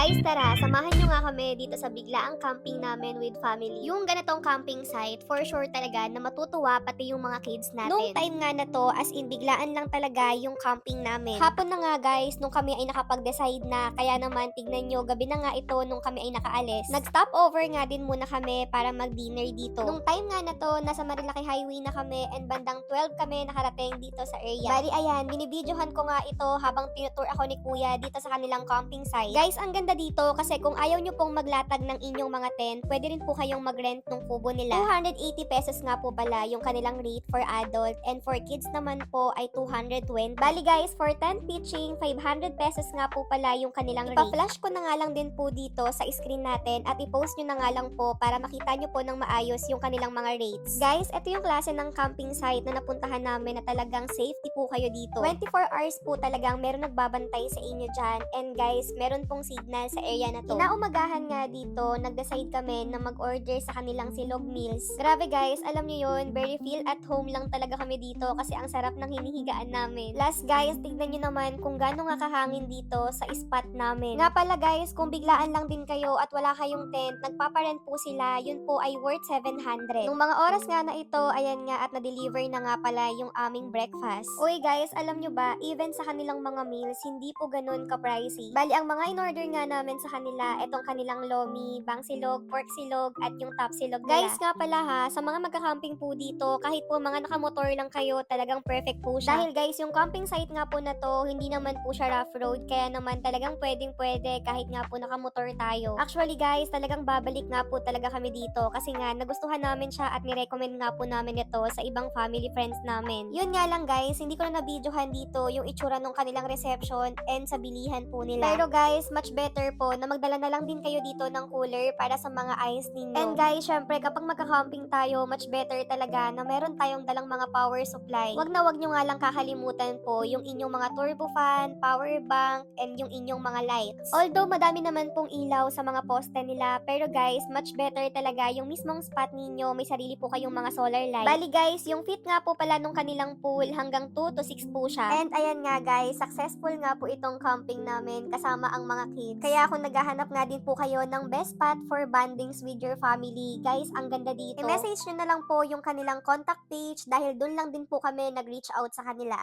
Guys, tara, samahan nyo nga kami dito sa biglaang camping namin with family. Yung ganitong camping site, for sure talaga na matutuwa pati yung mga kids natin. Nung time nga na to, as in biglaan lang talaga yung camping namin. Hapon na nga guys, nung kami ay nakapag-decide na, kaya naman tignan nyo, gabi na nga ito nung kami ay nakaalis. Nag-stop over nga din muna kami para mag-dinner dito. Nung time nga na to, nasa Marilaki Highway na kami and bandang 12 kami nakarating dito sa area. Bali ayan, binibidyohan ko nga ito habang tinutour ako ni kuya dito sa kanilang camping site. Guys, ang ganda dito kasi kung ayaw nyo pong maglatag ng inyong mga tent, pwede rin po kayong mag-rent ng kubo nila. 280 pesos nga po pala yung kanilang rate for adult and for kids naman po ay 220. Bali guys, for tent pitching, 500 pesos nga po pala yung kanilang rate. Pa-flash ko na nga lang din po dito sa screen natin at i-post nyo na nga lang po para makita nyo po ng maayos yung kanilang mga rates. Guys, ito yung klase ng camping site na napuntahan namin na talagang safety po kayo dito. 24 hours po talagang meron nagbabantay sa inyo dyan and guys, meron pong signal sa area na to. Inaumagahan nga dito, nag-decide kami na mag-order sa kanilang silog meals. Grabe guys, alam nyo yun, very feel at home lang talaga kami dito kasi ang sarap ng hinihigaan namin. Last guys, tignan nyo naman kung gaano nga kahangin dito sa spot namin. Nga pala guys, kung biglaan lang din kayo at wala kayong tent, nagpaparent po sila, yun po ay worth 700. Nung mga oras nga na ito, ayan nga at na-deliver na nga pala yung aming breakfast. Uy guys, alam nyo ba, even sa kanilang mga meals, hindi po ganun ka-pricey. Bali, ang mga in-order nga namin sa kanila, etong kanilang lomi, bang silog, pork silog, at yung top silog nila. Guys nga pala ha, sa mga magka-camping po dito, kahit po mga nakamotor lang kayo, talagang perfect po siya. Dahil guys, yung camping site nga po na to, hindi naman po siya rough road, kaya naman talagang pwedeng pwede kahit nga po nakamotor tayo. Actually guys, talagang babalik nga po talaga kami dito kasi nga nagustuhan namin siya at nirecommend nga po namin ito sa ibang family friends namin. Yun nga lang guys, hindi ko na nabidyohan dito yung itsura ng kanilang reception and sa bilihan po nila. Pero guys, much better po na magdala na lang din kayo dito ng cooler para sa mga ice ninyo. And guys, syempre kapag magka-camping tayo, much better talaga na meron tayong dalang mga power supply. Wag nyo nga lang kakalimutan po yung inyong mga turbo fan, power bank, and yung inyong mga lights. Although madami naman pong ilaw sa mga poste nila, pero guys, much better talaga yung mismong spot ninyo, may sarili po kayong mga solar light. Bali guys, yung fit nga po pala nung kanilang pool hanggang 2 to 6 po siya. And ayan nga guys, successful nga po itong camping namin kasama ang mga kids. Kaya kung naghahanap nga din po kayo ng best spot for bondings with your family, guys, ang ganda dito. I-message nyo na lang po yung kanilang contact page dahil dun lang din po kami nag-reach out sa kanila.